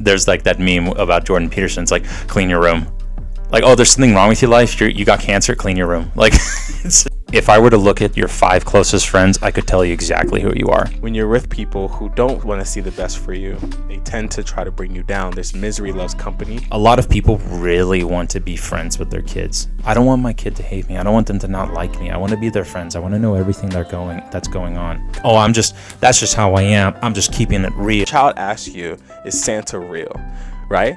there's like that meme about Jordan Peterson. It's like, clean your room. Like, oh, there's something wrong with your life. You got cancer. Clean your room. Like, if I were to look at your 5 closest friends, I could tell you exactly who you are. When you're with people who don't want to see the best for you, they tend to try to bring you down. This misery loves company. A lot of people really want to be friends with their kids. I don't want my kid to hate me. I don't want them to not like me. I want to be their friends. I want to know everything that's going on. Oh, that's just how I am. I'm just keeping it real. Child asks you, is Santa real? Right?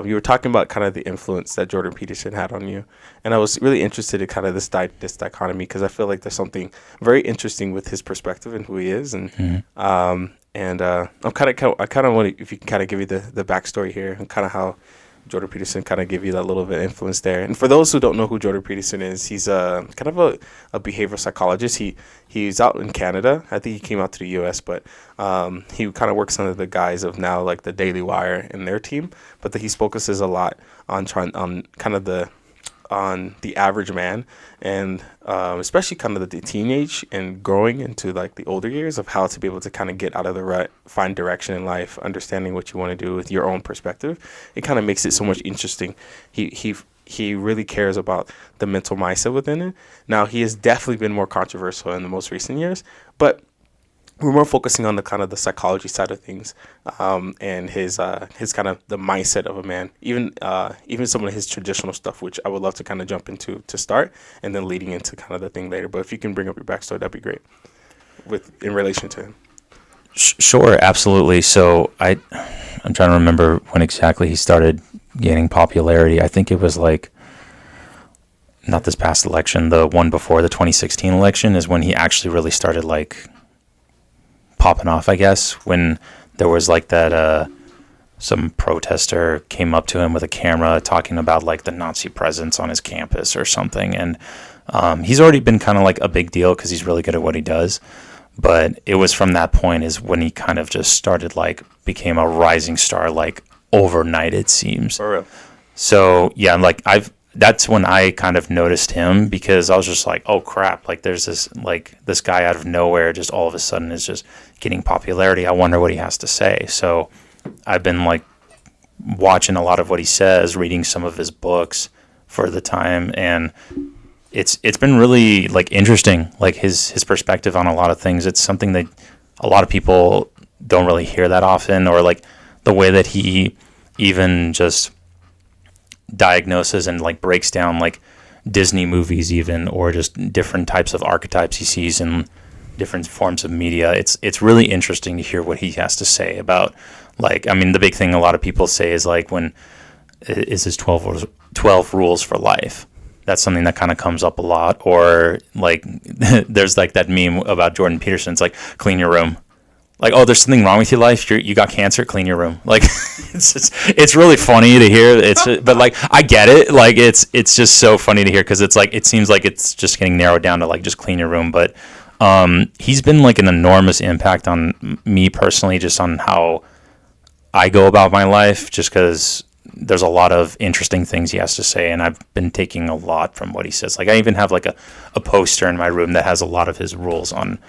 You were talking about kind of the influence that Jordan Peterson had on you. And I was really interested in kind of this dichotomy, because I feel like there's something very interesting with his perspective and who he is. And I kind of want to, if you can kind of give you the backstory here and kind of how Jordan Peterson kind of give you that little bit of influence there. And for those who don't know who Jordan Peterson is, he's kind of a behavioral psychologist. He's out in Canada. I think he came out to the U.S., but he kind of works under the guise of now like the Daily Wire and their team. But he focuses a lot on the average man, and especially kind of the teenage and growing into like the older years of how to be able to kind of get out of the rut, find direction in life, understanding what you want to do with your own perspective. It kind of makes it so much interesting. He really cares about the mental mindset within it. Now, he has definitely been more controversial in the most recent years, but we're more focusing on the kind of the psychology side of things, and his kind of the mindset of a man, even some of his traditional stuff, which I would love to kind of jump into to start, and then leading into kind of the thing later. But if you can bring up your backstory, that'd be great in relation to him. Sure, absolutely. So I'm trying to remember when exactly he started gaining popularity. I think it was like, not this past election, the one before the 2016 election is when he actually really started like popping off, I guess, when there was like that some protester came up to him with a camera talking about like the Nazi presence on his campus or something. And he's already been kind of like a big deal because he's really good at what he does. But it was from that point is when he kind of just started like became a rising star like overnight, it seems. For real. So yeah, like that's when I kind of noticed him, because I was just like, oh crap, like there's this guy out of nowhere just all of a sudden is just getting popularity. I wonder what he has to say. So I've been like watching a lot of what he says, reading some of his books for the time, and it's been really like interesting, like his perspective on a lot of things. It's something that a lot of people don't really hear that often, or like the way that he even just diagnoses and like breaks down like Disney movies even, or just different types of archetypes he sees in different forms of media. It's really interesting to hear what he has to say about, like, I mean, the big thing a lot of people say is like when is his 12 rules for life. That's something that kind of comes up a lot. Or like there's like that meme about Jordan Peterson. It's like, clean your room. Like, oh, there's something wrong with your life. You got cancer. Clean your room. Like, it's really funny to hear. But like, I get it. Like, it's just so funny to hear, because it's like it seems like it's just getting narrowed down to like just clean your room. But he's been like an enormous impact on me personally, just on how I go about my life. Just because there's a lot of interesting things he has to say, and I've been taking a lot from what he says. Like, I even have like a poster in my room that has a lot of his rules on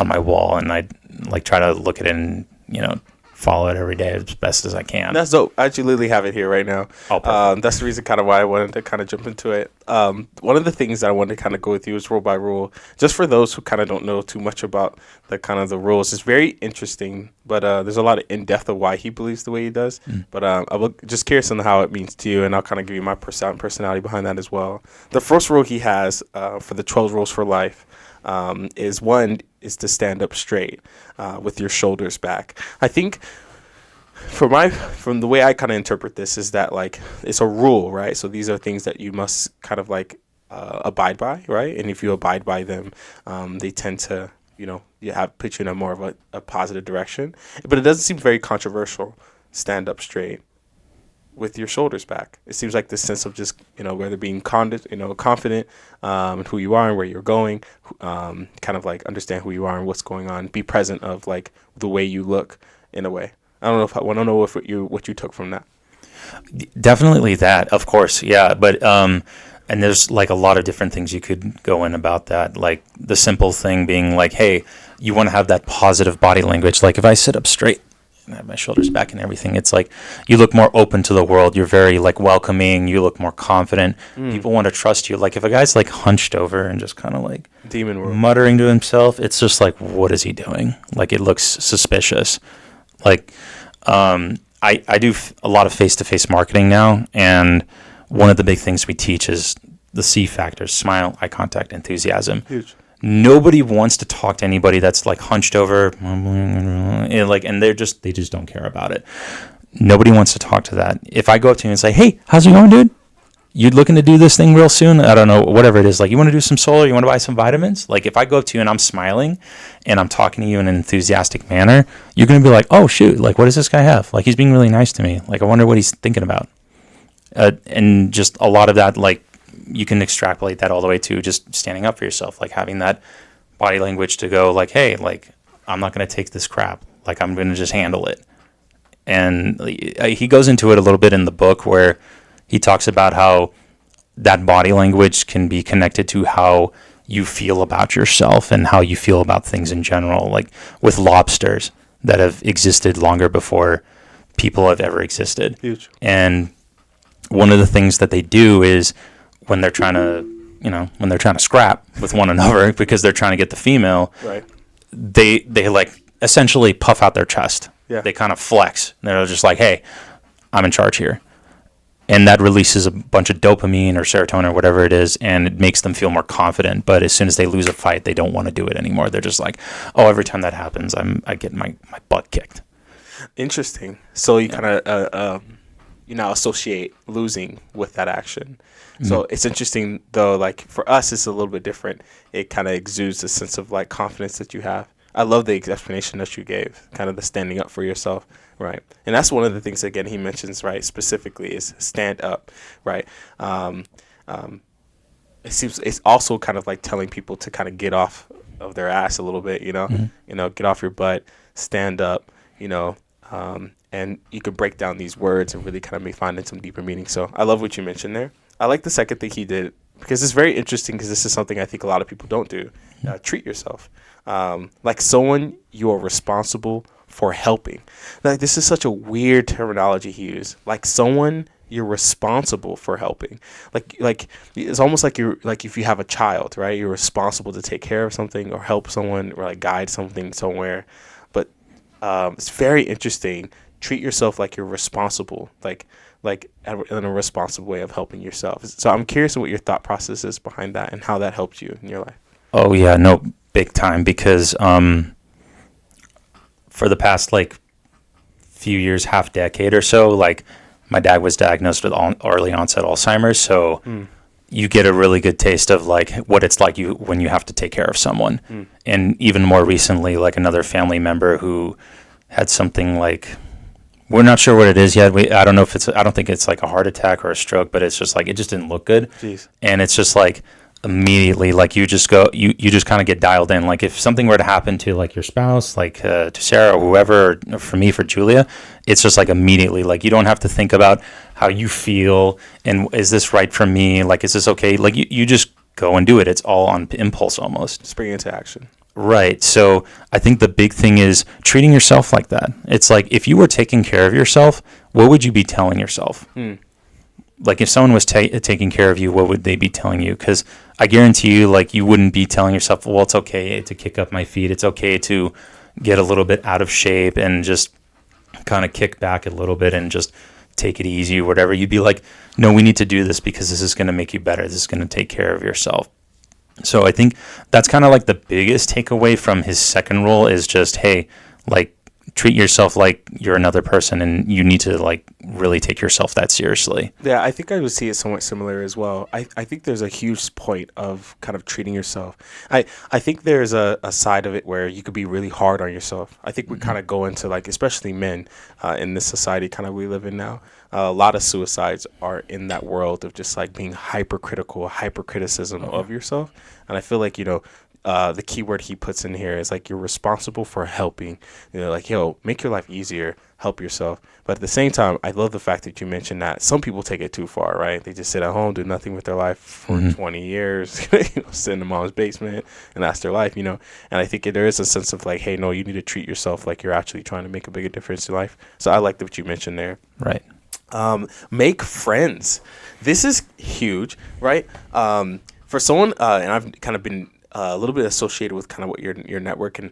my wall, and I like try to look at it and, you know, follow it every day as best as I can. That's dope. I actually literally have it here right now. Oh, that's the reason kind of why I wanted to kind of jump into it. One of the things that I wanted to kind of go with you is rule by rule. Just for those who kind of don't know too much about the kind of the rules, it's very interesting, but there's a lot of in-depth of why he believes the way he does. But I will just curious on how it means to you, and I'll kind of give you my personality behind that as well. The first rule he has for the 12 rules for life is to stand up straight with your shoulders back. I think from the way I kind of interpret this is that like it's a rule, right? So these are things that you must kind of like abide by, right? And if you abide by them, they tend to, you know, put you in a more of a positive direction. But it doesn't seem very controversial. Stand up straight with your shoulders back. It seems like this sense of just, you know, whether being confident in who you are and where you're going, kind of like understand who you are and what's going on, be present of like the way you look in a way. I don't know what you took from that. Definitely that, of course, yeah. But and there's like a lot of different things you could go in about that. Like the simple thing being like, hey, you want to have that positive body language. Like if I sit up straight I have my shoulders back and everything. It's like you look more open to the world. You're very like welcoming. You look more confident. People want to trust you. Like if a guy's like hunched over and just kind of like Demon world. muttering to himself, it's just like, what is he doing? Like it looks suspicious. Like I do a lot of face-to-face marketing now, and one of the big things we teach is the C factors: smile, eye contact, enthusiasm. Huge. Nobody wants to talk to anybody that's like hunched over, and like, and they just don't care about it. Nobody wants to talk to that. If I go up to you and say, "Hey, how's it going, dude? You looking to do this thing real soon? I don't know, whatever it is. Like, you want to do some solar? You want to buy some vitamins?" Like, if I go up to you and I'm smiling and I'm talking to you in an enthusiastic manner, you're going to be like, "Oh, shoot. Like, what does this guy have? Like, he's being really nice to me. Like, I wonder what he's thinking about." And just a lot of that, like, you can extrapolate that all the way to just standing up for yourself, like having that body language to go like, "Hey, like, I'm not going to take this crap. Like, I'm going to just handle it." And he goes into it a little bit in the book where he talks about how that body language can be connected to how you feel about yourself and how you feel about things in general, like with lobsters that have existed longer before people have ever existed. Huge. And one of the things that they do is when they're trying to scrap with one another because they're trying to get the female, Right. they like essentially puff out their chest. Yeah. They kind of flex. They're just like, "Hey, I'm in charge here." And that releases a bunch of dopamine or serotonin or whatever it is, and it makes them feel more confident. But as soon as they lose a fight, they don't want to do it anymore. They're just like, "Oh, every time that happens, I get my butt kicked." Interesting. So you kind of you now associate losing with that action. So it's interesting though. Like for us, it's a little bit different. It kind of exudes a sense of like confidence that you have. I love the explanation that you gave, kind of the standing up for yourself, right? And that's one of the things again he mentions, right? Specifically, is stand up, right? It seems it's also kind of like telling people to kind of get off of their ass a little bit, you know, get off your butt, stand up, and you could break down these words and really kind of find some deeper meaning. So I love what you mentioned there. I like the second thing he did because it's very interesting because this is something I think a lot of people don't do. Treat yourself like someone you are responsible for helping. Like this is such a weird terminology he used. Like someone you're responsible for helping. Like it's almost like you're like if you have a child, right? You're responsible to take care of something or help someone or like guide something somewhere. But it's very interesting. Treat yourself like you're responsible, like in a responsible way of helping yourself. So I'm curious what your thought process is behind that and how that helped you in your life. Oh yeah, no, big time. Because for the past like few years, half decade or so, like my dad was diagnosed with early onset Alzheimer's, so you get a really good taste of like what it's like when you have to take care of someone. And even more recently, like another family member who had something like, we're not sure what it is yet. I don't know if I don't think it's like a heart attack or a stroke, but it's just like it just didn't look good. Jeez. And it's just like immediately, like you just kind of get dialed in. Like if something were to happen to like your spouse, like to Sarah or whoever, or for me, for Julia, it's just like immediately, like you don't have to think about how you feel and is this right for me? Like, is this okay? Like you just go and do it. It's all on impulse almost. Spring into action. Right. So I think the big thing is treating yourself like that. It's like if you were taking care of yourself, what would you be telling yourself? Like if someone was taking care of you, what would they be telling you? Because I guarantee you, like you wouldn't be telling yourself, well, it's okay to kick up my feet. It's okay to get a little bit out of shape and just kind of kick back a little bit and just take it easy or whatever. You'd be like, no, we need to do this because this is going to make you better. This is going to take care of yourself. So I think that's kind of like the biggest takeaway from his second rule is just, hey, like treat yourself like you're another person and you need to like really take yourself that seriously. Yeah, I think I would see it somewhat similar as well. I think there's a huge point of kind of treating yourself. I think there's a side of it where you could be really hard on yourself. I think we kind of go into like, especially men in this society kind of we live in now, a lot of suicides are in that world of just like being hypercritical, hypercriticism of yourself. And I feel like, the key word he puts in here is like you're responsible for helping. Like, yo, make your life easier, help yourself. But at the same time, I love the fact that you mentioned that some people take it too far, right? They just sit at home, do nothing with their life for 20 years, sit in the mom's basement, and that's their life, And I think there is a sense of like, hey, no, you need to treat yourself like you're actually trying to make a bigger difference in life. So I like what you mentioned there. Right. Make friends. This is huge, right? For someone, and I've kind of been a little bit associated with kind of what your network and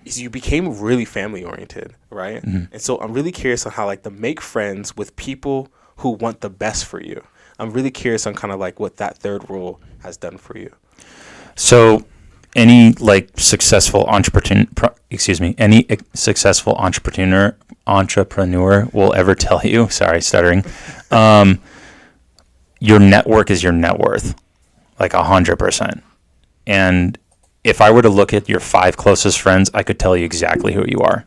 is you became really family oriented, right? And so I'm really curious on how like to make friends with people who want the best for you. I'm really curious on kind of like what that third rule has done for you. So any like successful entrepreneur will ever tell you, sorry, stuttering, your network is your net worth, like 100%. And if I were to look at your 5 closest friends, I could tell you exactly who you are.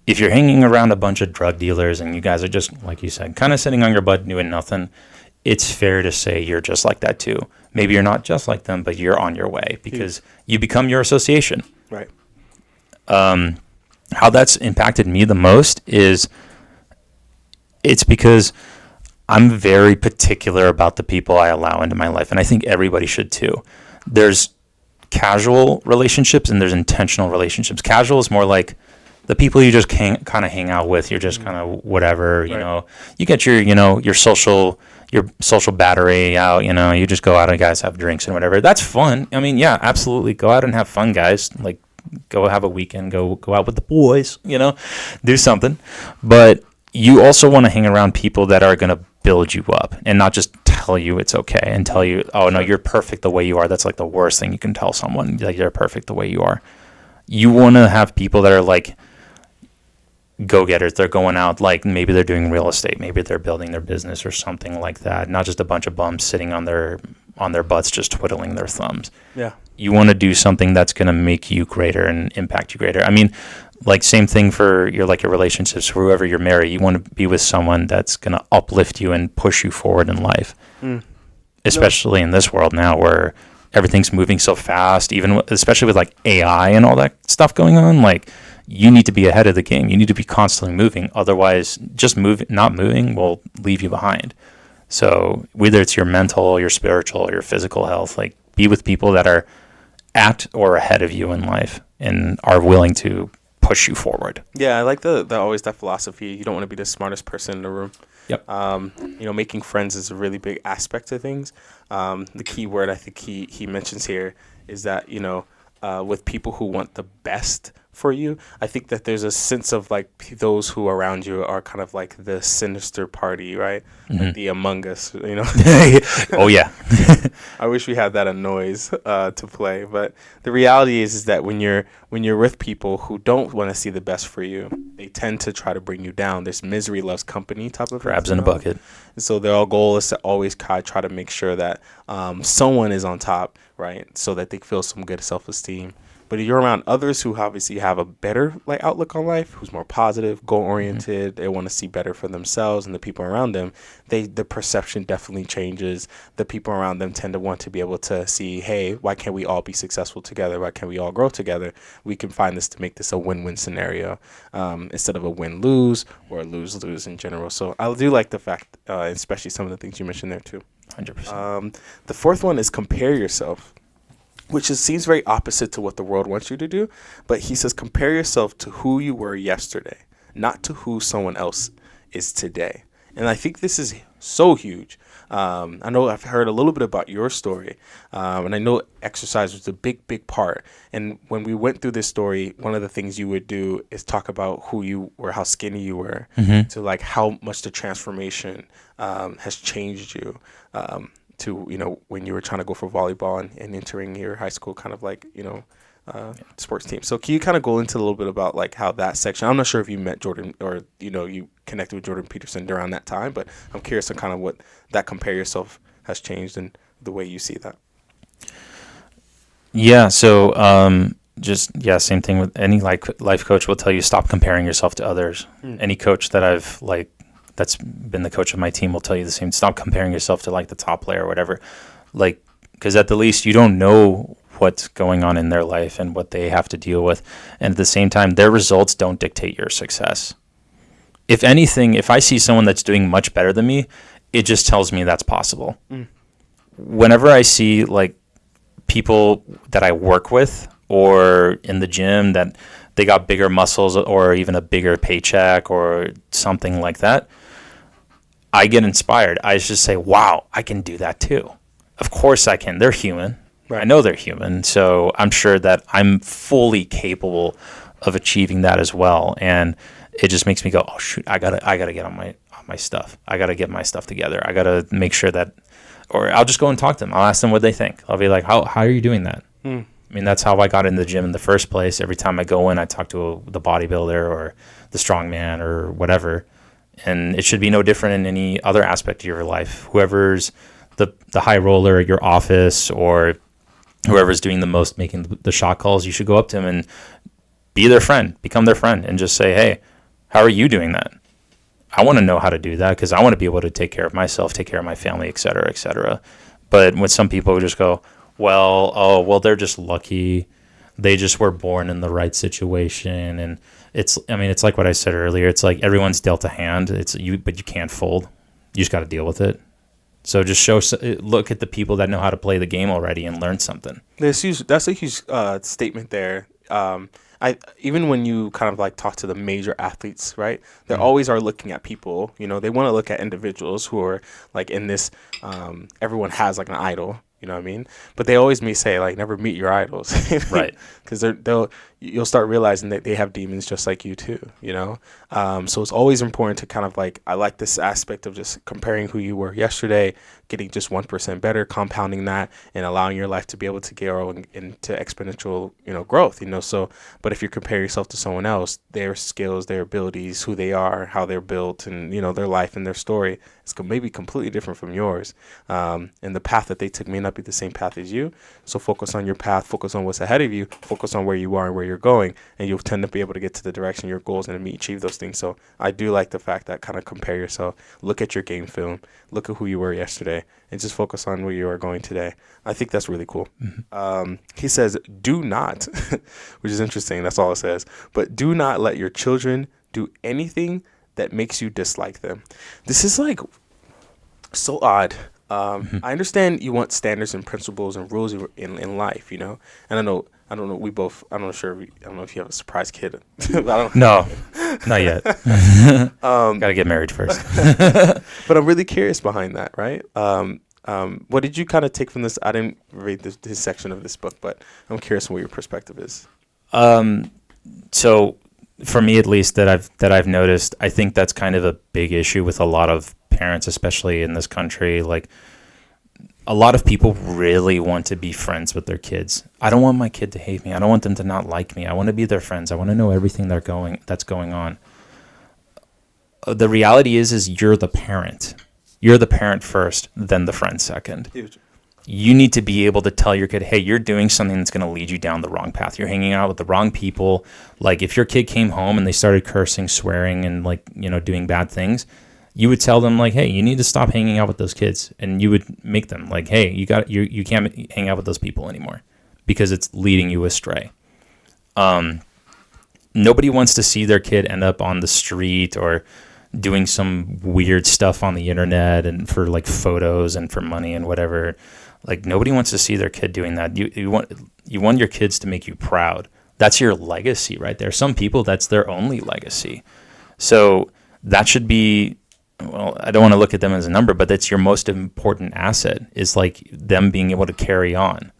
If you're hanging around a bunch of drug dealers and you guys are just, like you said, kind of sitting on your butt doing nothing, it's fair to say you're just like that too. Maybe you're not just like them, but you're on your way because you become your association. Right. How that's impacted me the most is it's because I'm very particular about the people I allow into my life, and I think everybody should too. There's casual relationships and there's intentional relationships. Casual is more like the people you just kind of hang out with. You're just kind of whatever, you know. You get your, your social battery out. You just go out and guys have drinks and whatever. That's fun. I mean, yeah, absolutely. Go out and have fun, guys. Like, go have a weekend. Go out with the boys. Do something. But you also want to hang around people that are going to build you up and not just tell you it's okay and tell you, oh no, you're perfect the way you are. That's like the worst thing you can tell someone, like you're perfect the way you are. You want to have people that are like go-getters. They're going out, like maybe they're doing real estate, maybe they're building their business or something like that, not just a bunch of bums sitting on their butts just twiddling their thumbs. Yeah. You want to do something that's going to make you greater and impact you greater. I mean, like same thing for your relationships, for whoever you're married. You want to be with someone that's going to uplift you and push you forward in life. Especially in this world now where everything's moving so fast, especially with like AI and all that stuff going on. Like, you need to be ahead of the game. You need to be constantly moving. Otherwise, just not moving will leave you behind. So whether it's your mental, your spiritual, your physical health, like be with people that are at or ahead of you in life and are willing to push you forward. Yeah, I like the always that philosophy. You don't want to be the smartest person in the room. Yep. Making friends is a really big aspect of things. The key word I think he mentions here is that, with people who want the best for you, I think that there's a sense of like those who around you are kind of like the sinister party, right? Like the Among Us, Oh yeah. I wish we had that a noise to play, but the reality is that when you're with people who don't want to see the best for you, they tend to try to bring you down. There's misery loves company type of crabs in a bucket. And so their goal is to always try to make sure that someone is on top, right? So that they feel some good self-esteem. But if you're around others who obviously have a better outlook on life, who's more positive, goal-oriented, they want to see better for themselves and the people around them, the perception definitely changes. The people around them tend to want to be able to see, hey, why can't we all be successful together? Why can't we all grow together? We can find this to make this a win-win scenario instead of a win-lose or a lose-lose in general. So I do like the fact, especially some of the things you mentioned there too. 100%. The fourth one is compare yourself, which seems very opposite to what the world wants you to do. But he says, compare yourself to who you were yesterday, not to who someone else is today. And I think this is so huge. I know I've heard a little bit about your story, and I know exercise was a big, big part. And when we went through this story, one of the things you would do is talk about who you were, how skinny you were, to like how much the transformation has changed you. To, when you were trying to go for volleyball and entering your high school kind of sports team. So can you kind of go into a little bit about like how that section, I'm not sure if you met Jordan or, you connected with Jordan Peterson around that time, but I'm curious on kind of what that compare yourself has changed and the way you see that. Yeah. So, same thing with any life coach will tell you, stop comparing yourself to others. Any coach that I've that's been the coach of my team will tell you the same. Stop comparing yourself to like the top player or whatever. Like, because at the least you don't know what's going on in their life and what they have to deal with. And at the same time, their results don't dictate your success. If anything, if I see someone that's doing much better than me, it just tells me that's possible. Whenever I see like people that I work with or in the gym that they got bigger muscles or even a bigger paycheck or something like that, I get inspired. I just say, wow, I can do that too. Of course I can. They're human. Right. I know they're human. So I'm sure that I'm fully capable of achieving that as well. And it just makes me go, oh shoot, I gotta get on my stuff. I gotta get my stuff together. I gotta make sure that, or I'll just go and talk to them. I'll ask them what they think. I'll be like, how are you doing that? I mean, that's how I got in the gym in the first place. Every time I go in, I talk to the bodybuilder or the strongman or whatever. And it should be no different in any other aspect of your life. Whoever's the high roller at your office or whoever's doing the most, making the shot calls, you should go up to them and be their friend, become their friend, and just say, hey, how are you doing that? I want to know how to do that because I want to be able to take care of myself, take care of my family, et cetera, et cetera. But when some people just go, well, they're just lucky. They just were born in the right situation. And it's like what I said earlier. It's like everyone's dealt a hand. But you can't fold. You just got to deal with it. So just look at the people that know how to play the game already and learn something. That's a huge statement there. Even when you kind of like talk to the major athletes, right? They always are looking at people. You know, they want to look at individuals who are like in this. Everyone has like an idol. You know what I mean? But they always may say like, never meet your idols, right? Because you'll start realizing that they have demons just like you too. You know, so it's always important to kind of like, I like this aspect of just comparing who you were yesterday, getting just 1% better, compounding that, and allowing your life to be able to grow into exponential, growth. So, but if you compare yourself to someone else, their skills, their abilities, who they are, how they're built, and their life and their story, it's maybe completely different from yours. And the path that they took may not be the same path as you. So focus on your path, focus on what's ahead of you, focus on where you are and where you're going, and you'll tend to be able to get to the direction, your goals, and achieve those things. So I do like the fact that kind of compare yourself, look at your game film, look at who you were yesterday, and just focus on where you are going today. I think that's really cool. He says, do not, which is interesting, that's all it says, but do not let your children do anything that makes you dislike them. This is like so odd. I understand you want standards and principles and rules in life, and I don't know. I'm not sure. I don't know if you have a surprise kid. No, not yet. Gotta get married first. But I'm really curious behind that, right? What did you kind of take from this? I didn't read this section of this book, but I'm curious what your perspective is. So for me, at least, that I've noticed, I think that's kind of a big issue with a lot of parents, especially in this country. Like, a lot of people really want to be friends with their kids. I don't want my kid to hate me. I don't want them to not like me. I want to be their friends. I want to know everything that's going on. The reality is you're the parent. You're the parent first, then the friend second. Huge. You need to be able to tell your kid, hey, you're doing something that's going to lead you down the wrong path. You're hanging out with the wrong people. Like, if your kid came home and they started cursing, swearing, and doing bad things, you would tell them like, hey, you need to stop hanging out with those kids. And you would make them like, hey, you can't hang out with those people anymore because it's leading you astray. Nobody wants to see their kid end up on the street or doing some weird stuff on the internet and for like photos and for money and whatever. Like, nobody wants to see their kid doing that. You want your kids to make you proud. That's your legacy right there. Some people, that's their only legacy. So that should be, well, I don't want to look at them as a number, but that's your most important asset, is like them being able to carry on.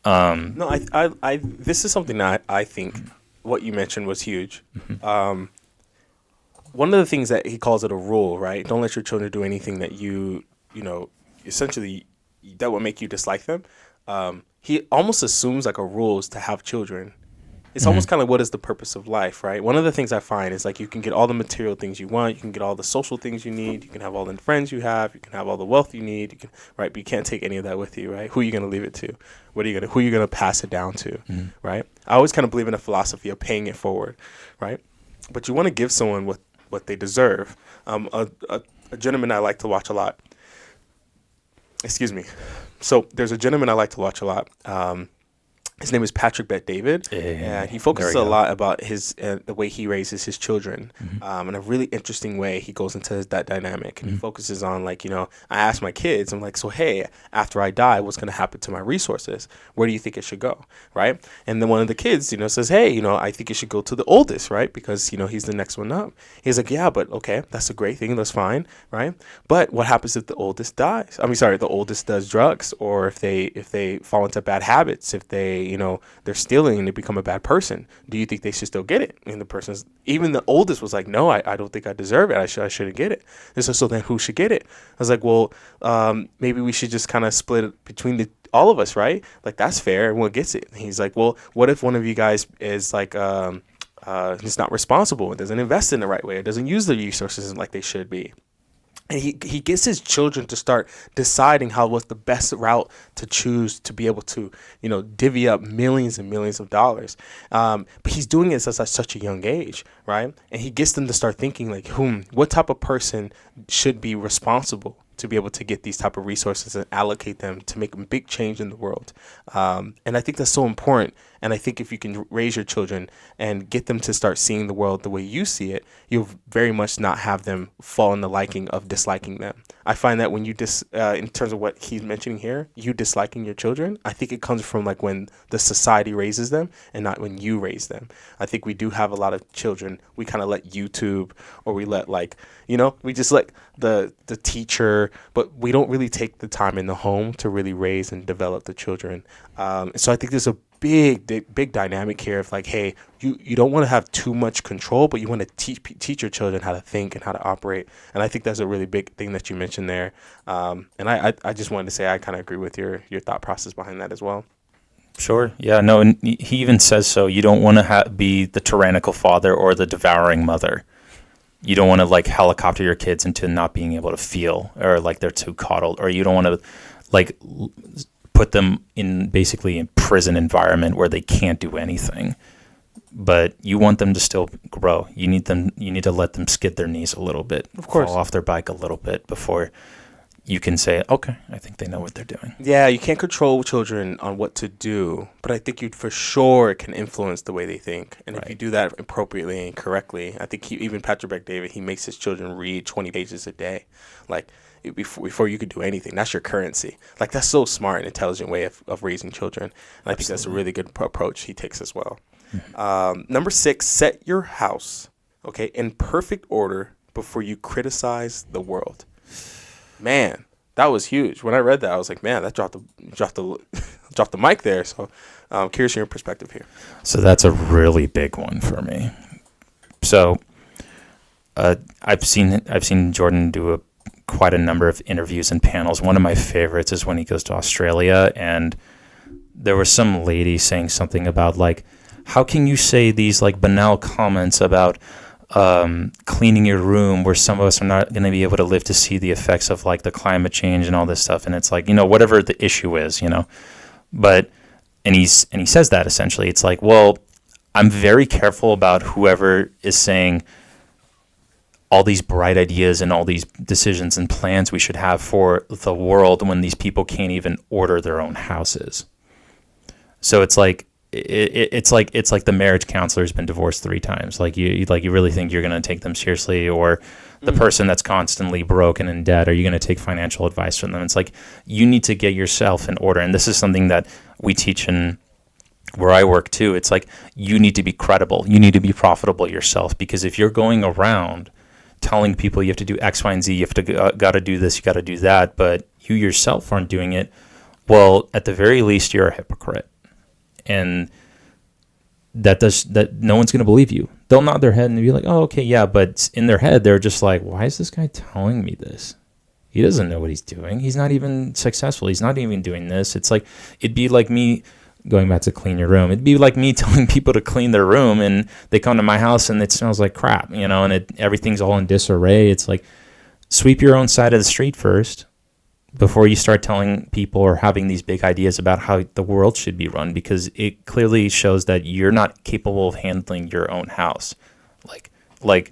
No, I this is something that I think what you mentioned was huge. One of the things that he calls it a rule, right? Don't let your children do anything that essentially that will make you dislike them. He almost assumes like a rule is to have children. It's almost kind of what is the purpose of life, right? One of the things I find is like you can get all the material things you want, you can get all the social things you need, you can have all the friends you have, you can have all the wealth you need, right? But you can't take any of that with you, right? Who are you going to leave it to? Who are you going to pass it down to, right? I always kind of believe in a philosophy of paying it forward, right? But you want to give someone what they deserve. A gentleman I like to watch a lot. Excuse me. So there's a gentleman I like to watch a lot. His name is Patrick Bet David, and he focuses a lot about his the way he raises his children, in a really interesting way. He goes into that dynamic, and he focuses on, like, I ask my kids, I'm like, so hey, after I die, what's going to happen to my resources? Where do you think it should go, right? And then one of the kids, says, hey, I think it should go to the oldest, right? Because he's the next one up. He's like, yeah, but okay, that's a great thing, that's fine, right? But what happens if the oldest dies? I mean, sorry, the oldest does drugs, or if they fall into bad habits, if they they're stealing and they become a bad person, do you think they should still get it? And even the oldest was like, no, I don't think I deserve it. I shouldn't get it. And so then who should get it? I was like, well, maybe we should just kind of split it between all of us, right? Like, that's fair. Everyone gets it. And he's like, well, what if one of you guys is like, he's not responsible and doesn't invest in the right way, or doesn't use the resources like they should be? And he gets his children to start deciding what's the best route to choose to be able to, divvy up millions and millions of dollars. But he's doing it at such a young age, right? And he gets them to start thinking, like, what type of person should be responsible to be able to get these type of resources and allocate them to make a big change in the world. And I think that's so important. And I think if you can raise your children and get them to start seeing the world the way you see it, you'll very much not have them fall in the liking of disliking them. I find that when you in terms of what he's mentioning here, you disliking your children, I think it comes from like when the society raises them and not when you raise them. I think we do have a lot of children. We kind of let YouTube, or we let we just let the teacher, but we don't really take the time in the home to really raise and develop the children. So I think there's a big dynamic here of like, hey, you don't want to have too much control, but you want to teach your children how to think and how to operate. And I think that's a really big thing that you mentioned there. And I just wanted to say I kind of agree with your thought process behind that as well. Sure. Yeah. No. And he even says so. You don't want to be the tyrannical father or the devouring mother. You don't want to like helicopter your kids into not being able to feel, or like they're too coddled, or you don't want to like put them in basically a prison environment where they can't do anything. But you want them to still grow. You need to let them skid their knees a little bit, of course, fall off their bike a little bit before you can say, okay, I think they know what they're doing. Yeah, you can't control children on what to do, but I think you for sure can influence the way they think. And if you do that appropriately and correctly, I think even Patrick Bet-David, he makes his children read 20 pages a day. Like, before you could do anything. That's your currency. Like, that's so smart and intelligent way of raising children. And I think that's a really good approach he takes as well. Mm-hmm. Number 6, set your house, in perfect order before you criticize the world. Man, that was huge. When I read that, I was like, man, that dropped the mic there. So I'm curious your perspective here. So that's a really big one for me. So I've seen Jordan do quite a number of interviews and panels. One of my favorites is when he goes to Australia, and there was some lady saying something about like, how can you say these like banal comments about cleaning your room where some of us are not going to be able to live to see the effects of like the climate change and all this stuff. And it's like, whatever the issue is, but, and he says that essentially, it's like, well, I'm very careful about whoever is saying all these bright ideas and all these decisions and plans we should have for the world when these people can't even order their own houses. So it's like, it's like the marriage counselor's been divorced 3 times. Like you really think you're going to take them seriously, or the person that's constantly broken and in debt, are you going to take financial advice from them? It's like, you need to get yourself in order. And this is something that we teach in where I work too. It's like, you need to be credible. You need to be profitable yourself, because if you're going around telling people you have to do X, Y, and Z, you have to got to do this, you got to do that, but you yourself aren't doing it, well, at the very least, you're a hypocrite. And that no one's going to believe you. They'll nod their head and be like, oh, okay, yeah. But in their head, they're just like, why is this guy telling me this? He doesn't know what he's doing. He's not even successful. He's not even doing this. It's like, it'd be like me going back to clean your room. It'd be like me telling people to clean their room, and they come to my house and it smells like crap, and everything's all in disarray. It's like, sweep your own side of the street first before you start telling people or having these big ideas about how the world should be run, because it clearly shows that you're not capable of handling your own house. Like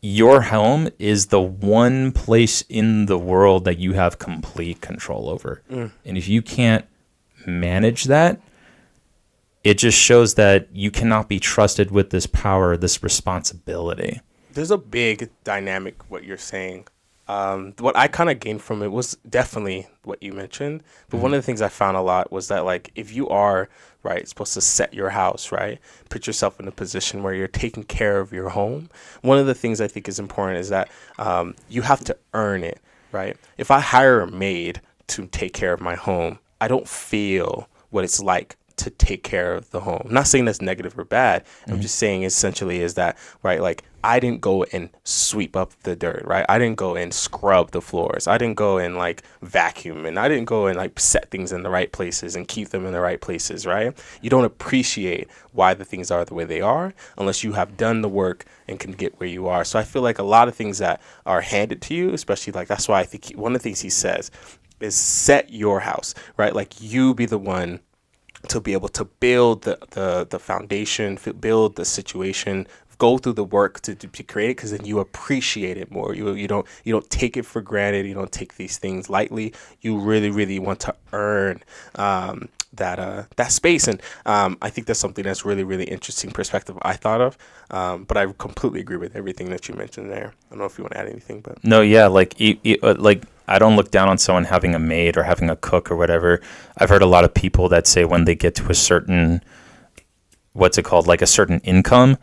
your home is the one place in the world that you have complete control over. And if you can't manage that, it just shows that you cannot be trusted with this power, this responsibility. There's a big dynamic what you're saying. What I kind of gained from it was definitely what you mentioned. But one of the things I found a lot was that, like, if you are, right, supposed to set your house, right, put yourself in a position where you're taking care of your home. One of the things I think is important is that you have to earn it, right? If I hire a maid to take care of my home, I don't feel what it's like to take care of the home. I'm not saying that's negative or bad. I'm just saying essentially is that, right, like, I didn't go and sweep up the dirt, right? I didn't go and scrub the floors. I didn't go and, like, vacuum, and I didn't go and, like, set things in the right places and keep them in the right places, right? You don't appreciate why the things are the way they are unless you have done the work and can get where you are. So I feel like a lot of things that are handed to you, especially, like, that's why I think one of the things he says is set your house, right? Like, you be the one to be able to build the foundation, build the situation, go through the work to create it, because then you appreciate it more. You don't take it for granted. You don't take these things lightly. You really want to earn that space. And I think that's something that's really interesting perspective I thought of. But I completely agree with everything that you mentioned there. I don't know if you want to add anything, but No, yeah, like like I don't look down on someone having a maid or having a cook or whatever. I've heard a lot of people that say when they get to a certain, what's it called, like a certain income,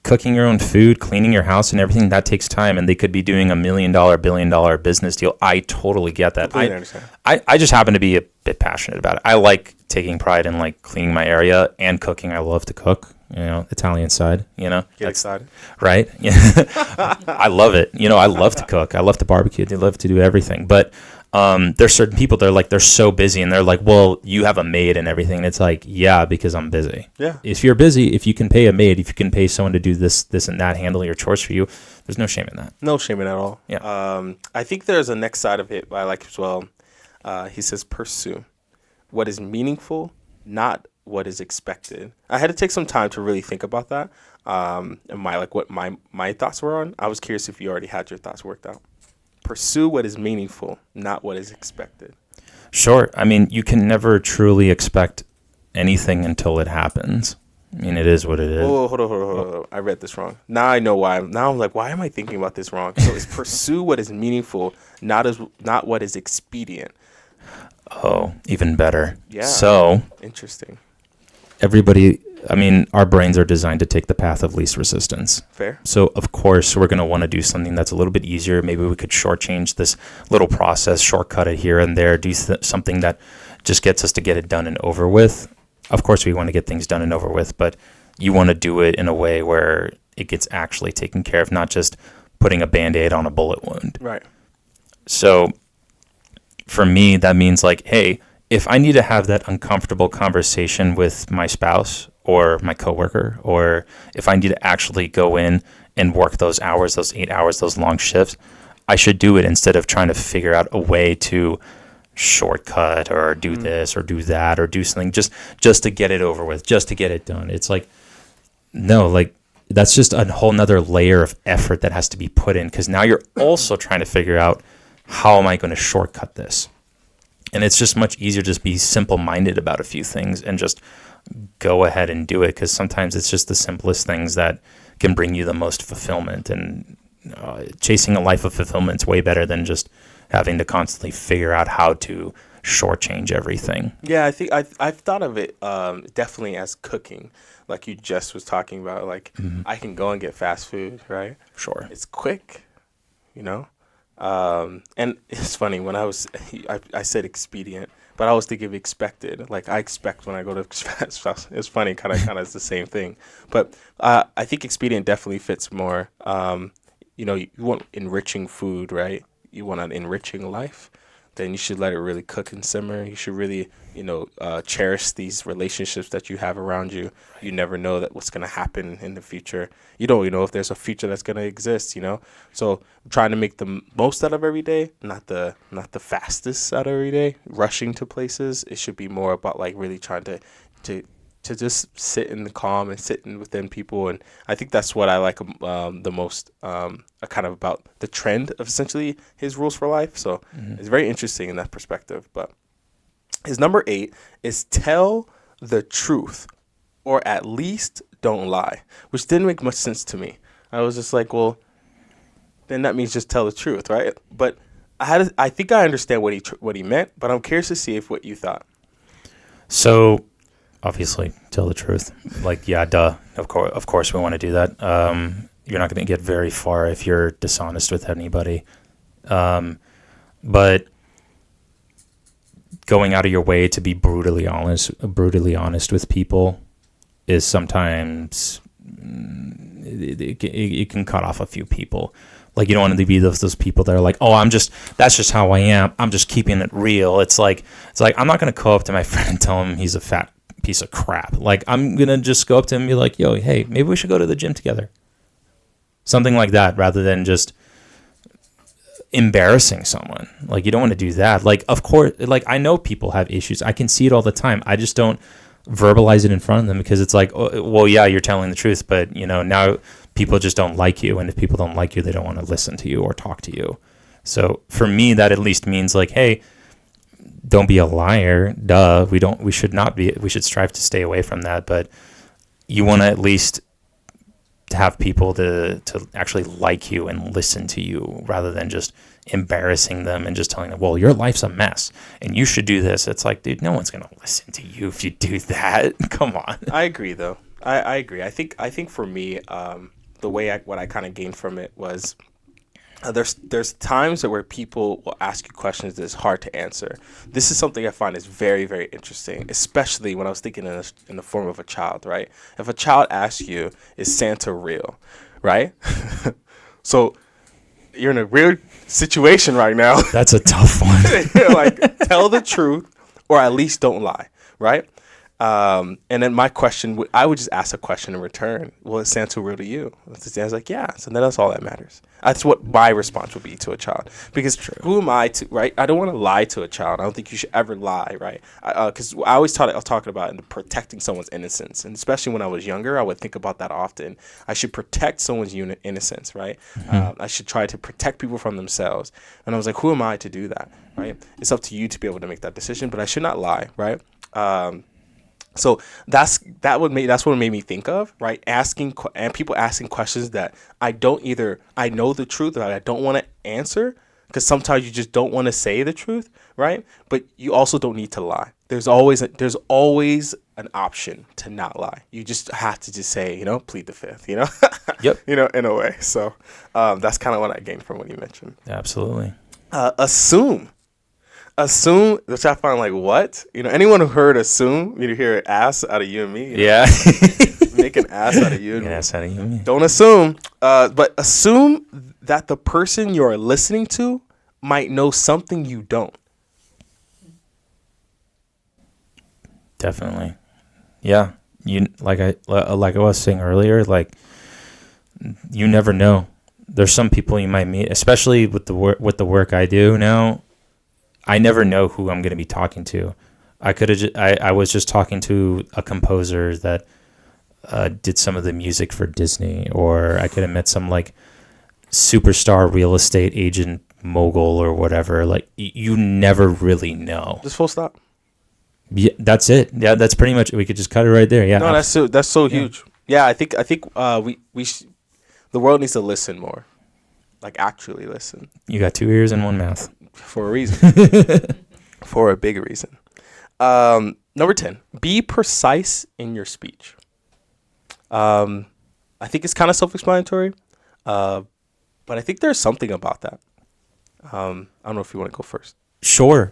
cooking your own food, cleaning your house and everything, that takes time, and they could be doing $1 million, $1 billion business deal. I totally get that. completely understand. I just happen to be a bit passionate about it. I like taking pride in, like, cleaning my area and cooking. I love to cook, Italian side, Get excited. right? Yeah. I love it. I love to cook. I love to barbecue. I love to do everything. But there's certain people that are like, they're so busy and they're like, well, you have a maid and everything. And it's like, yeah, because I'm busy. Yeah. If you're busy, if you can pay a maid, if you can pay someone to do this and that, handle your chores for you, there's no shame in that. No shame in it at all. Yeah. I think there's a next side of it I like as well. He says, pursue what is meaningful, not what is expected. I had to take some time to really think about that. And what my thoughts were on. I was curious if you already had your thoughts worked out. Pursue what is meaningful, not what is expected. Sure. I mean, you can never truly expect anything until it happens. I mean, it is what it is. Oh, hold on. I read this wrong. Now I know why. Now I'm like, why am I thinking about this wrong? So it's pursue what is meaningful, not what is expedient. Oh, even better. Yeah. So Interesting. everybody, I mean, our brains are designed to take the path of least resistance. Fair. So, of course, we're going to want to do something that's a little bit easier. Maybe we could shortchange this little process, shortcut it here and there, do something that just gets us to get it done and over with. Of course, we want to get things done and over with, but you want to do it in a way where it gets actually taken care of, not just putting a Band-Aid on a bullet wound. Right. So, for me, that means, like, hey, if I need to have that uncomfortable conversation with my spouse or my coworker, or if I need to actually go in and work those hours, those 8 hours, those long shifts, I should do it instead of trying to figure out a way to shortcut or do this or do that or do something just to get it over with, just to get it done. It's like, no, like, that's just a whole nother layer of effort that has to be put in, because now you're also trying to figure out, how am I going to shortcut this? And it's just much easier to just be simple-minded about a few things and just go ahead and do it, because sometimes it's just the simplest things that can bring you the most fulfillment. And chasing a life of fulfillment is way better than just having to constantly figure out how to shortchange everything. Yeah, I think I've thought of it definitely as cooking, like you just was talking about. Like, I can go and get fast food, right? Sure. It's quick, and it's funny when I said expedient, but I was thinking of expected. Like, I expect when I go to fast food. It's funny, kind of it's the same thing. But I think expedient definitely fits more. You want enriching food, right? You want an enriching life. Then you should let it really cook and simmer. You should really, cherish these relationships that you have around you. You never know what's going to happen in the future. You don't know if there's a future that's going to exist, So trying to make the most out of every day, not the fastest out of every day, rushing to places. It should be more about, like, really trying to just sit in the calm and sit within people. And I think that's what I like the most, kind of about the trend of essentially his rules for life. So it's very interesting in that perspective. But his number 8 is tell the truth, or at least don't lie, which didn't make much sense to me. I was just like, well, then that means just tell the truth, right? But I think I understand what he meant, but I'm curious to see if what you thought. So, obviously, tell the truth. Like, yeah, duh. Of course, we want to do that. You're not going to get very far if you're dishonest with anybody. But going out of your way to be brutally honest with people is sometimes it can cut off a few people. Like, you don't want to be those people that are like, oh, that's just how I am. I'm just keeping it real. It's like I'm not going to go up to my friend and tell him he's a fat piece of crap. Like, I'm going to just go up to him and be like, yo, hey, maybe we should go to the gym together. Something like that, rather than just embarrassing someone. Like, you don't want to do that. Like, of course, like, I know people have issues. I can see it all the time. I just don't verbalize it in front of them, because it's like, oh, well, yeah, you're telling the truth, but now people just don't like you, and if people don't like you, they don't want to listen to you or talk to you. So for me, that at least means like, hey, don't be a liar. Duh. We should strive to stay away from that, but you want to at least have people to actually like you and listen to you, rather than just embarrassing them and just telling them, well, your life's a mess and you should do this. It's like, dude, no one's going to listen to you if you do that. Come on. I agree, though. I agree. I think for me, the way what I kind of gained from it was there's times where people will ask you questions that's hard to answer. This is something I find is very, very interesting, especially when I was thinking in the form of a child, right? If a child asks you, is Santa real, right? So you're in a weird situation right now. That's a tough one. Like, tell the truth, or at least don't lie, right? And then my question, I would just ask a question in return. Well, is Santa real to you? Santa's like, yeah. So then that's all that matters. That's what my response would be to a child. Because who am I to, right? I don't want to lie to a child. I don't think you should ever lie, right? Because I always talking about protecting someone's innocence. And especially when I was younger, I would think about that often. I should protect someone's innocence, right? Mm-hmm. I should try to protect people from themselves. And I was like, who am I to do that, right? It's up to you to be able to make that decision, but I should not lie, right? So that's what made me think of, right? People asking questions that I know the truth or I don't want to answer, because sometimes you just don't want to say the truth, right? But you also don't need to lie. There's always an option to not lie. You just have to just say, plead the fifth, Yep. In a way. So that's kind of what I gained from what you mentioned. Absolutely. Assume, which I find like, what? Anyone who heard assume, you hear an ass out of you and me. Yeah. Make an ass out of you and me. Ass out of you and me. Don't assume. But assume that the person you're listening to might know something you don't. Definitely. Yeah. Like I was saying earlier, like, you never know. There's some people you might meet, especially with the work I do now. I never know who I'm going to be talking to. I was just talking to a composer that did some of the music for Disney, or I could have met some like superstar real estate agent mogul or whatever. Like, you never really know. Just full stop. Yeah, that's it. Yeah, that's pretty much it. We could just cut it right there. Yeah. No, that's so huge. Yeah, I think the world needs to listen more. Like, actually listen. You got 2 ears and 1 mouth. For a reason. For a big reason. Number 10, be precise in your speech. I think it's kind of self-explanatory, but I think there's something about that. I don't know if you want to go first. Sure.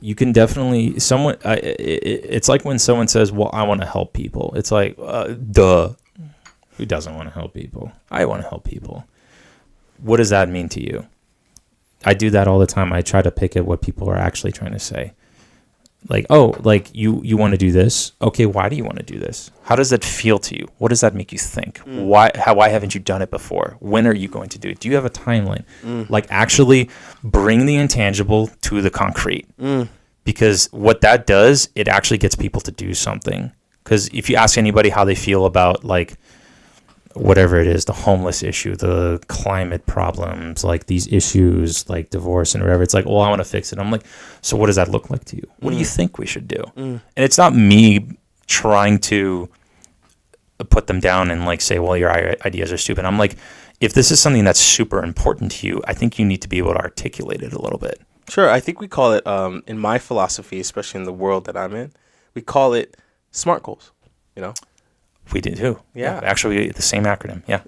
You can definitely, it's like when someone says, well, I want to help people. It's like, duh. Who doesn't want to help people? I want to help people. What does that mean to you? I do that all the time. I try to pick at what people are actually trying to say. Like, oh, like you want to do this? Okay, why do you want to do this? How does that feel to you? What does that make you think? Why haven't you done it before? When are you going to do it? Do you have a timeline? Like, actually bring the intangible to the concrete. Because what that does, it actually gets people to do something. Because if you ask anybody how they feel about, like, whatever it is, the homeless issue, the climate problems, like these issues like divorce and whatever. It's like, well, I want to fix it. I'm like, so what does that look like to you? What do you think we should do? And it's not me trying to put them down and like say, well, your ideas are stupid. I'm like, if this is something that's super important to you, I think you need to be able to articulate it a little bit. Sure. I think we call it, in my philosophy, especially in the world that I'm in, we call it SMART goals, you know? We did too. Yeah. Actually, the same acronym. Yeah.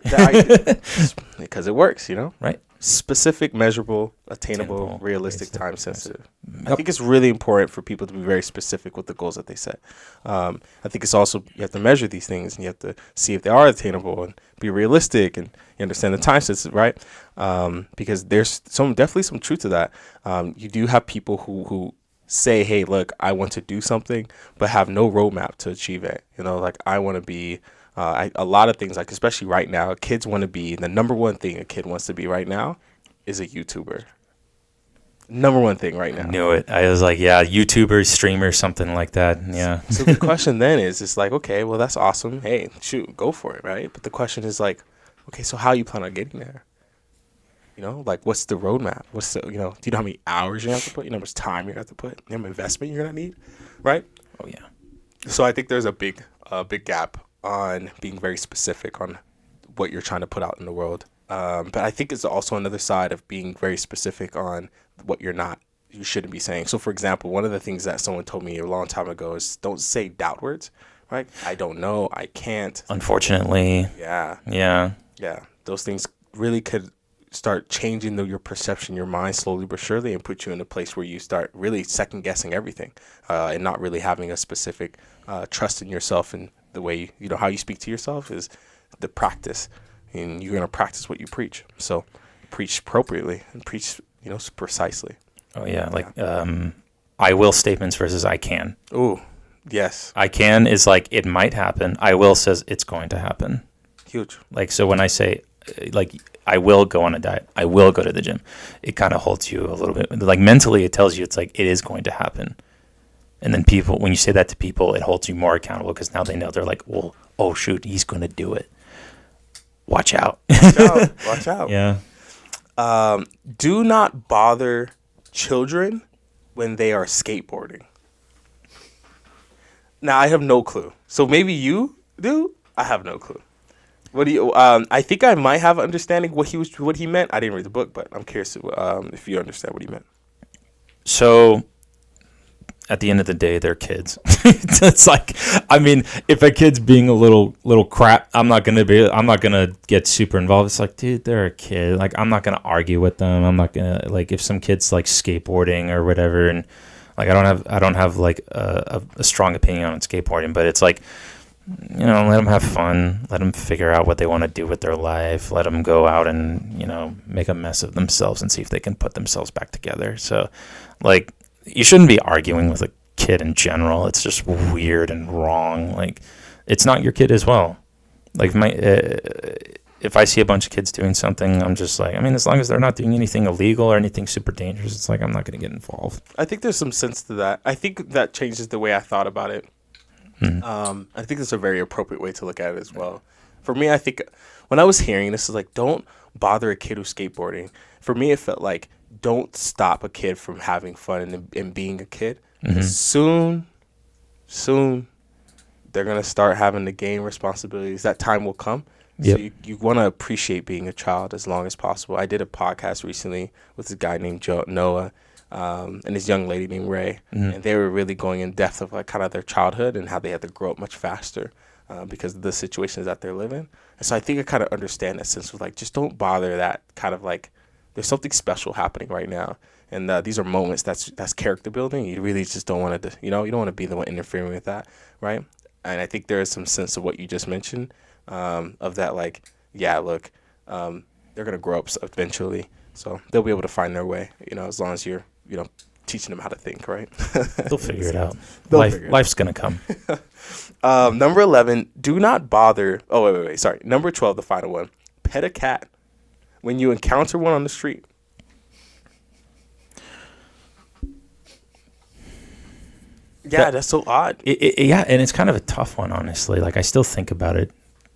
Because it works, you know? Right. Specific, measurable, attainable, realistic, time sensitive. Yep. I think it's really important for people to be very specific with the goals that they set. I think it's also, you have to measure these things and you have to see if they are attainable and be realistic and you understand the time sensitive, right? Because there's definitely some truth to that. You do have people who say, hey, look, I want to do something, but have no roadmap to achieve it. You know, like I want to be, a lot of things, like especially right now, kids want to be, the number one thing a kid wants to be right now is a YouTuber. Number one thing right now. I knew it. I was like, yeah, YouTuber, streamer, something like that. Yeah. So the question then is, it's like, okay, well, that's awesome. Hey, shoot, go for it, right? But the question is like, okay, so how you plan on getting there? You know, like what's the roadmap? What's the, you know, do you know how many hours you have to put? You know how much time you have to put? You know how much investment you're going to need, right? Oh, yeah. So I think there's a big gap on being very specific on what you're trying to put out in the world. But I think it's also another side of being very specific on what you shouldn't be saying. So for example, one of the things that someone told me a long time ago is don't say doubt words, right? I don't know. I can't. Unfortunately. Yeah. Yeah. Yeah. Those things really could start changing your perception, your mind slowly but surely, and put you in a place where you start really second guessing everything, and not really having a specific trust in yourself. And the way, you know, how you speak to yourself is the practice, and you're going to practice what you preach. So preach appropriately and preach, you know, precisely. Oh, yeah. Like, I will statements versus I can. Ooh, yes. I can is like, it might happen. I will says it's going to happen. Huge. Like, so when I say, like, I will go on a diet, I will go to the gym, it kind of holds you a little bit. Like, mentally, it tells you it's like, it is going to happen. And then people, when you say that to people, it holds you more accountable because now they know, they're like, well, oh, shoot, he's going to do it. Watch out. Watch out. Yeah. Do not bother children when they are skateboarding. Now, I have no clue. So maybe you do? I have no clue. What do you? I think I might have an understanding what he meant. I didn't read the book, but I'm curious if you understand what he meant. So, at the end of the day, they're kids. It's like, I mean, if a kid's being a little crap, I'm not gonna get super involved. It's like, dude, they're a kid. Like, I'm not gonna argue with them. I'm not gonna, like, if some kid's like skateboarding or whatever, and like I don't have like a strong opinion on skateboarding, but it's like, you know, let them have fun. Let them figure out what they want to do with their life. Let them go out and, you know, make a mess of themselves and see if they can put themselves back together. So, like, you shouldn't be arguing with a kid in general. It's just weird and wrong. Like, it's not your kid as well. Like, if I see a bunch of kids doing something, I'm just like, I mean, as long as they're not doing anything illegal or anything super dangerous, it's like, I'm not going to get involved. I think there's some sense to that. I think that changes the way I thought about it. Mm-hmm. I think that's a very appropriate way to look at it as well. For me, I think when I was hearing this, is like, don't bother a kid who's skateboarding. For me, it felt like, don't stop a kid from having fun and being a kid. Mm-hmm. Soon, they're going to start having to gain responsibilities. That time will come. Yep. So you want to appreciate being a child as long as possible. I did a podcast recently with this guy named Noah, and this young lady named Ray. Mm-hmm. And they were really going in depth of like kind of their childhood and how they had to grow up much faster because of the situations that they're living. And so I think I kind of understand that sense of like, just don't bother that kind of like, there's something special happening right now. And these are moments that's character building. You really just don't want to, you don't want to be the one interfering with that, right? And I think there is some sense of what you just mentioned, of that, like, yeah, look, they're going to grow up eventually. So they'll be able to find their way, as long as you're, teaching them how to think, right? They'll figure it out. Figure Life's going to come. Number 11, do not bother. Oh, wait. Sorry. Number 12, the final one. Pet a cat when you encounter one on the street. Yeah, that's so odd. Yeah, and it's kind of a tough one, honestly. Like, I still think about it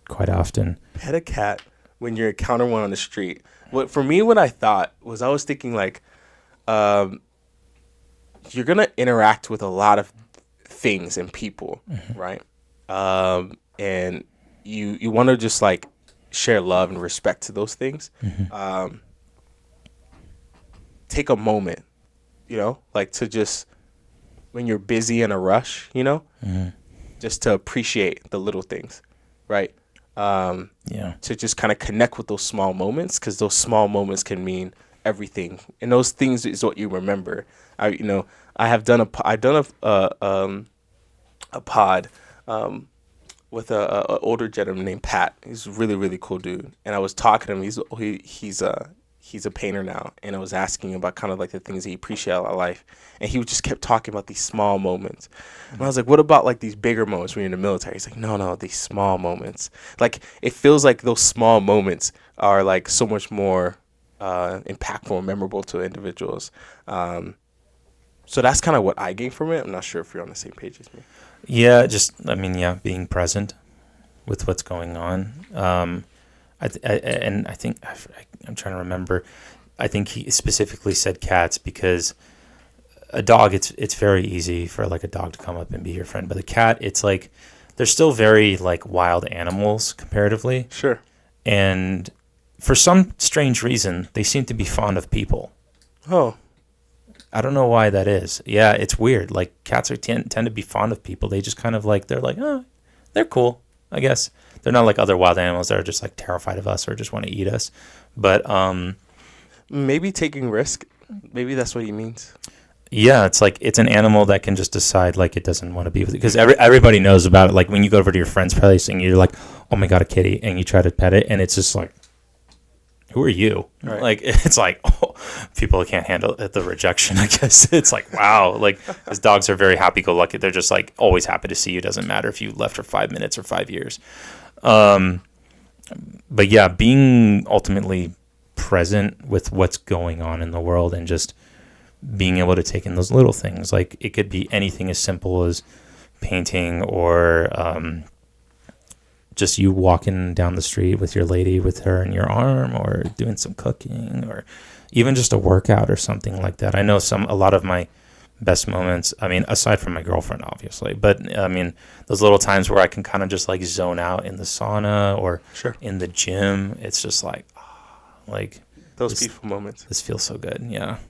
quite often. Pet a cat when you encounter one on the street. What I thought was, I was thinking like, you're gonna interact with a lot of things and people, right? And you want to just like share love and respect to those things. Take a moment, like to just, when you're busy in a rush, just to appreciate the little things, right? To just kind of connect with those small moments, because those small moments can mean everything, and those things is what you remember. I've done a pod with a older gentleman named Pat. He's a really, really cool dude, and I was talking to him. He's a painter now, and I was asking him about kind of like the things he appreciated out of life, and he just kept talking about these small moments. And I was like, what about like these bigger moments when you're in the military? He's like, no, these small moments. Like, it feels like those small moments are like so much more impactful and memorable to individuals. So that's kind of what I gained from it. I'm not sure if you're on the same page as me. Yeah, being present with what's going on. I think I'm trying to remember. I think he specifically said cats because a dog, it's very easy for like a dog to come up and be your friend, but a cat, it's like they're still very like wild animals comparatively. Sure. And for some strange reason, they seem to be fond of people. Oh. I don't know why that is. Yeah, it's weird. Like cats tend to be fond of people. They just kind of like, they're like, oh, they're cool, I guess. They're not like other wild animals that are just like terrified of us or just want to eat us. But maybe taking risk. Maybe that's what he means. Yeah, it's like it's an animal that can just decide like it doesn't want to be with it, because everybody knows about it. Like when you go over to your friend's place and you're like, oh my god, a kitty, and you try to pet it, and it's just like, who are you? Right. Like it's like, oh, people can't handle the rejection. I guess it's like, wow, like because dogs are very happy-go-lucky. They're just like always happy to see you. Doesn't matter if you left for 5 minutes or 5 years. But yeah, being ultimately present with what's going on in the world and just being able to take in those little things. Like it could be anything as simple as painting or just you walking down the street with your lady with her in your arm, or doing some cooking, or even just a workout or something like that. I know a lot of my best moments, I mean, aside from my girlfriend, obviously, but I mean, those little times where I can kind of just like zone out in the sauna or Sure. in the gym, it's just like, like those peaceful moments. This feels so good. Yeah.